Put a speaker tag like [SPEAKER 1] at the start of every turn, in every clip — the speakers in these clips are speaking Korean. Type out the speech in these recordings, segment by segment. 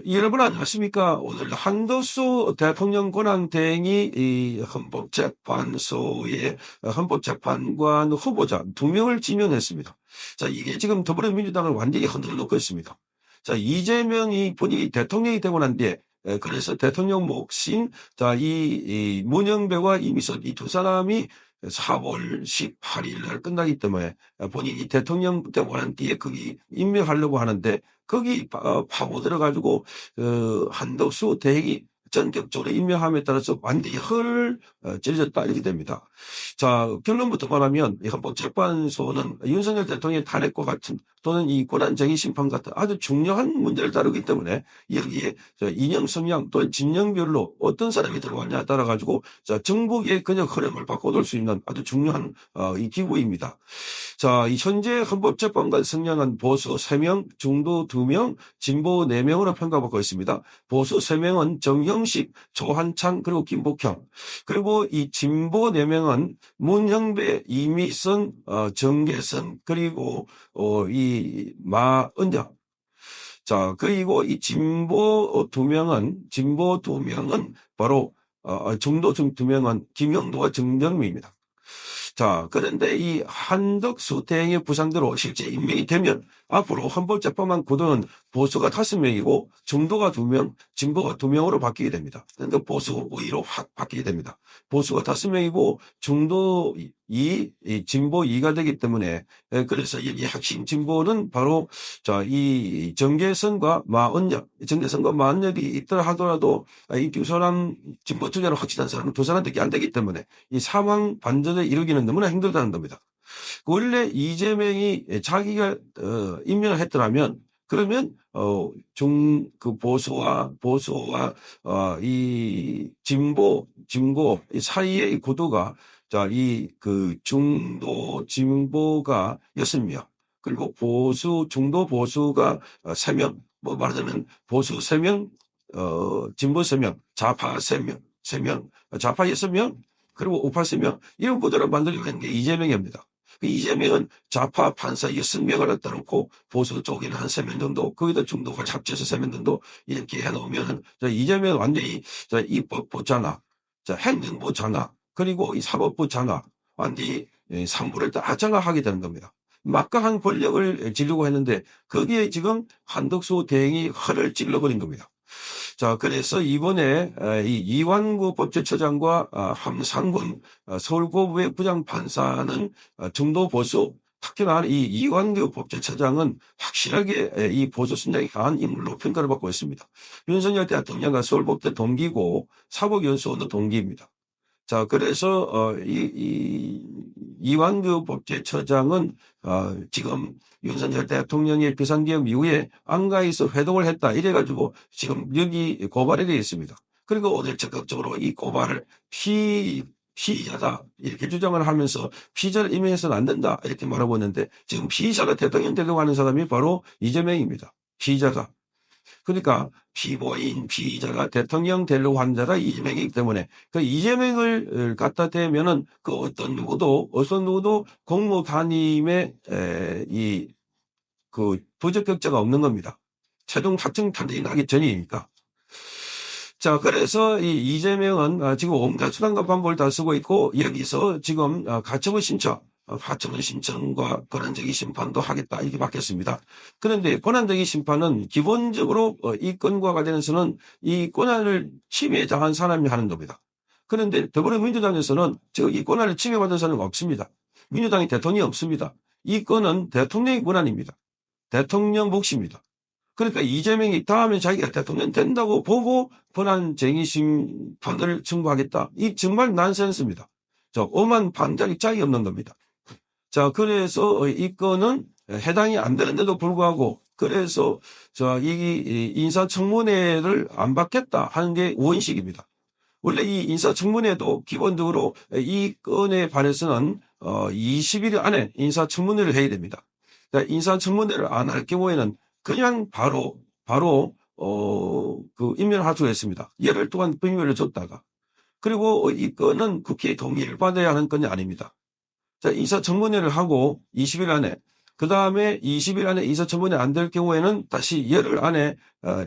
[SPEAKER 1] 여러분 안녕하십니까? 오늘 한덕수 대통령 권한대행이 이 헌법재판소의 헌법재판관 후보자 2명을 지명했습니다. 자, 이게 지금 더불어민주당을 완전히 흔들어 놓고 있습니다. 자, 이재명이 본인이 대통령이 되고 난 뒤에 그래서 대통령 몫인 자, 이 문영배와 이미선 이 두 사람이 4월 18일 날 끝나기 때문에 본인이 대통령 되고 난 뒤에 거기 임명하려고 하는데 거기 파고들어가지고 한덕수 대행이 전격적으로 임명함에 따라서 완전히 찢어졌다 이렇게 됩니다. 자, 결론부터 말하면 이 헌법재판소는 윤석열 대통령의 탄핵과 같은 또는 이 권한쟁의 심판 같은 아주 중요한 문제를 다루기 때문에 여기에 이념 성향 또는 진영별로 어떤 사람이 들어왔냐에 따라 가지고 정복의 그냥 흐름을 바꿔둘 수 있는 아주 중요한 이 기구입니다. 자, 이 현재 헌법재판관 선정한 보수 3명, 중도 2명, 진보 4명으로 평가받고 있습니다. 보수 3명은 정형식, 조한창, 그리고 김복형. 그리고 이 진보 4명은 문형배, 이미선, 정계선, 그리고 이 마은정. 자, 그리고 이 진보 2명은 바로 중도 2명은 김영도와 정정미입니다. 자, 그런데 이 한덕수 대행의 부상대로 실제 임명이 되면 앞으로 헌법재판관 구도는 보수가 5명이고 중도가 2명, 진보가 2명으로 바뀌게 됩니다. 그러니까 보수 우위로 확 바뀌게 됩니다. 보수가 5명이고 중도 2, 진보 2가 되기 때문에 그래서 여기 핵심 진보는 바로 자, 이 정계선과 마은혁이 있더라 하더라도 이 두 사람 진보 쪽으로 확실한 사람은 두 사람밖에 안 되기 때문에 이 상황 반전을 이루기는 너무나 힘들다는 겁니다. 원래 이재명이 자기가 임명을 했더라면 그러면 그 보수와 이 진보 이 사이의 구도가 자, 이 그 중도 진보가 6명 그리고 중도 보수가 3명 뭐 말하자면 보수 3명 진보 3명 좌파 3명 좌파 6명 그리고 우파 3명 이런 구도를 만들려고 하는 게 이재명입니다. 이재명은 좌파 판사 6명을 갖다 놓고 보수 쪽에는 한 3명 정도, 거기다 중도가 합쳐서 3명 정도 이렇게 해놓으면 이재명은 완전히 입법부 장악, 행정부 장악, 그리고 이 사법부 장악, 완전히 3부를 다 장악하게 되는 겁니다. 막강한 권력을 지르고 했는데 거기에 지금 한덕수 대행이 허를 찔러버린 겁니다. 자, 그래서 이번에 이 이완구 법제처장과 함상군 서울고부의 부장판사는 중도 보수, 특히나 이 이완구 법제처장은 확실하게 이 보수 성향이 강한 인물로 평가를 받고 있습니다. 윤석열 대통령과 서울법대 동기고 사법연수원도 동기입니다. 자, 그래서 이완규 법제처장은 지금 윤석열 대통령의 비상계엄 이후에 안가에서 회동을 했다 이래가지고 지금 여기 고발이 되어 있습니다. 그리고 오늘 적극적으로 이 고발을 피의자다 이렇게 주장을 하면서 피의자를 임명해서는 안 된다 이렇게 말하고 있는데 지금 피의자가 대통령 되려고 하는 사람이 바로 이재명입니다. 피의자가. 그러니까 피의자가 대통령 되려고 한 자가 이재명이기 때문에 그 이재명을 갖다 대면은 그 어떤 누구도 공무 담임의 그 부적격자가 없는 겁니다. 최종 확정 판정이 나기 전이니까. 자, 그래서 이 이재명은 지금 온갖 수단과 방법을 다 쓰고 있고 여기서 지금 가처분 신청과 권한쟁의 심판도 하겠다 이렇게 바뀌었습니다. 그런데 권한쟁의 심판은 기본적으로 이 건과 관련해서는 이 권한을 침해당한 사람이 하는 겁니다. 그런데 더불어민주당에서는 이 권한을 침해받은 사람은 없습니다. 민주당이 대통령이 없습니다. 이 건은 대통령의 권한입니다. 대통령 몫입니다. 그러니까 이재명이 다음에 자기가 대통령 된다고 보고 권한쟁의 심판을 청구하겠다. 이 정말 난센스입니다. 오만 반짝이 짝이 없는 겁니다. 자, 그래서 이 건은 해당이 안 되는데도 불구하고 그래서 이 인사청문회를 안 받겠다 하는 게 원칙입니다. 원래 이 인사청문회도 기본적으로 이 건에 반해서는 20일 안에 인사청문회를 해야 됩니다. 인사청문회를 안 할 경우에는 그냥 바로 그 임명할 수가 있습니다. 열흘 동안 비밀을 줬다가. 그리고 이 건은 국회의 동의를 받아야 하는 건이 아닙니다. 자, 인사청문회를 하고 20일 안에 그 다음에 20일 안에 이사처분이 안 될 경우에는 다시 열흘 안에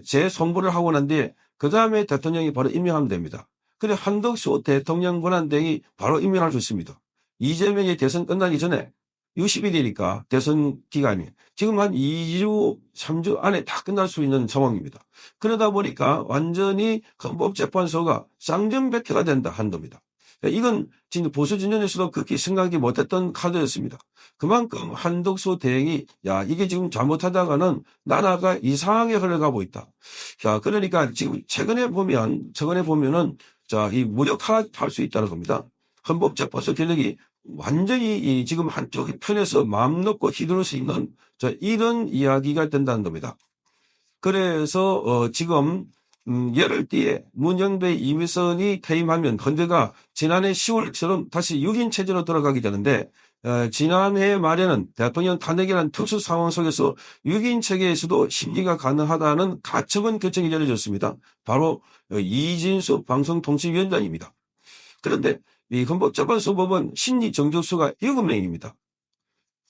[SPEAKER 1] 재송부를 하고 난 뒤에 그 다음에 대통령이 바로 임명하면 됩니다. 그래 한덕수 대통령 권한대행이 바로 임명할 수 있습니다. 이재명이 대선 끝나기 전에 60일이니까 대선 기간이 지금 한 2주, 3주 안에 다 끝날 수 있는 상황입니다. 그러다 보니까 완전히 헌법재판소가 쌍전백회가 된다 한 겁니다. 이건 진짜 보수 진영에서도 그렇게 생각이 못했던 카드였습니다. 그만큼 한덕수 대행이 야 이게 지금 잘못하다가는 나라가 이상하게 흘러가고 있다. 자 그러니까 지금 최근에 보면은 자 이 무력화할 수 있다는 겁니다. 헌법재판소 권력이 완전히 지금 한쪽 편에서 마음 놓고 휘두를 수 있는 자 이런 이야기가 된다는 겁니다. 그래서 지금 열흘 뒤에 문영배 이미선이 퇴임하면 헌재가 지난해 10월처럼 다시 6인 체제로 돌아가게 되는데 지난해 말에는 대통령 탄핵이라는 특수 상황 속에서 6인 체계에서도 심리가 가능하다는 가처분 결정이 내려졌습니다. 바로 이진수 방송통신위원장입니다. 그런데 이 헌법재판소법원 심리 정족수가 7명입니다.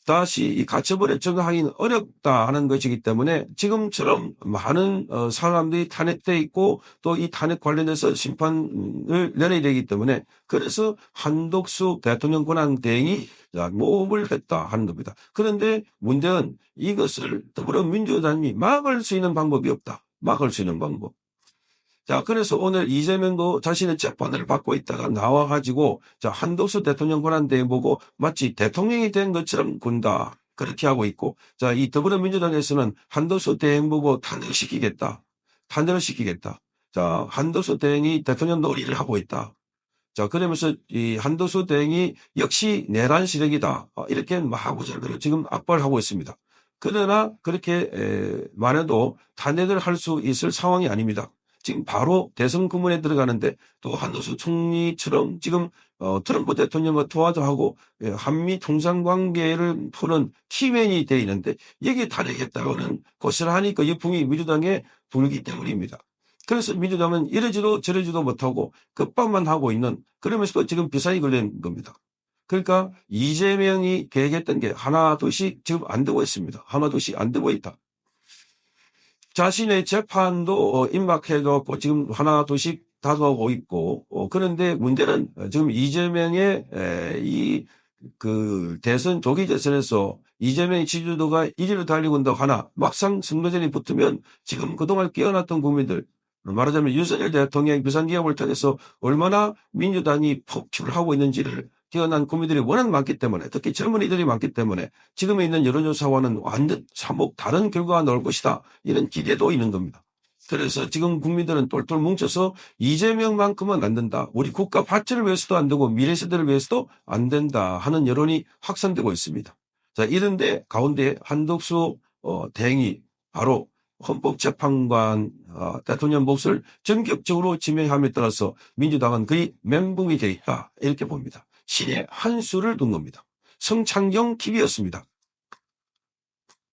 [SPEAKER 1] 다시 이 가처분에 적용하기는 어렵다 하는 것이기 때문에 지금처럼 많은 사람들이 탄핵돼 있고 또 이 탄핵 관련해서 심판을 내려야 되기 때문에 그래서 한덕수 대통령 권한 대행이 모험을 했다 하는 겁니다. 그런데 문제는 이것을 더불어민주당이 막을 수 있는 방법이 없다. 막을 수 있는 방법. 자, 그래서 오늘 이재명도 자신의 재판을 받고 있다가 나와가지고, 자, 한덕수 대통령 권한대행 보고 마치 대통령이 된 것처럼 군다. 그렇게 하고 있고, 자, 이 더불어민주당에서는 한덕수 대행 보고 탄핵을 시키겠다. 탄핵을 시키겠다. 자, 한덕수 대행이 대통령 놀이를 하고 있다. 자, 그러면서 이 한덕수 대행이 역시 내란 세력이다. 이렇게 마구잡이로 지금 압박을 하고 있습니다. 그러나 그렇게 말해도 탄핵을 할 수 있을 상황이 아닙니다. 지금 바로 대선 구문에 들어가는데 또 한덕수 총리처럼 지금 트럼프 대통령과 통화도 하고 한미 통상관계를 푸는 키맨이 되어 있는데 여기에 탄핵했다고는 고스란히 그 유풍이 민주당에 불기 때문입니다. 그래서 민주당은 이러지도 저러지도 못하고 급박만 하고 있는 그러면서도 지금 비상이 걸린 겁니다. 그러니까 이재명이 계획했던 게 하나둘씩 지금 안 되고 있습니다. 하나둘씩 안 되고 있다. 자신의 재판도 임박해갖고 지금 하나둘씩 다가오고 있고 그런데 문제는 지금 이재명의 그 대선 조기 대선에서 이재명의 지지도가 이리로 달리고 온다고 하나 막상 선거전이 붙으면 지금 그동안 깨어났던 국민들 말하자면 윤석열 대통령의 비상기업을 통해서 얼마나 민주당이 폭주를 하고 있는지를 깨어난 국민들이 워낙 많기 때문에 특히 젊은이들이 많기 때문에 지금에 있는 여론조사와는 완전 사목 다른 결과가 나올 것이다. 이런 기대도 있는 겁니다. 그래서 지금 국민들은 똘똘 뭉쳐서 이재명만큼은 안 된다. 우리 국가 발전을 위해서도 안 되고 미래 세대를 위해서도 안 된다 하는 여론이 확산되고 있습니다. 자, 이런데 가운데 한덕수 대행이 바로 헌법재판관 대통령 몫을 전격적으로 지명함에 따라서 민주당은 거의 멘붕이 되어 있다. 이렇게 봅니다. 신의 한 수를 둔 겁니다. 성창경 TV였습니다.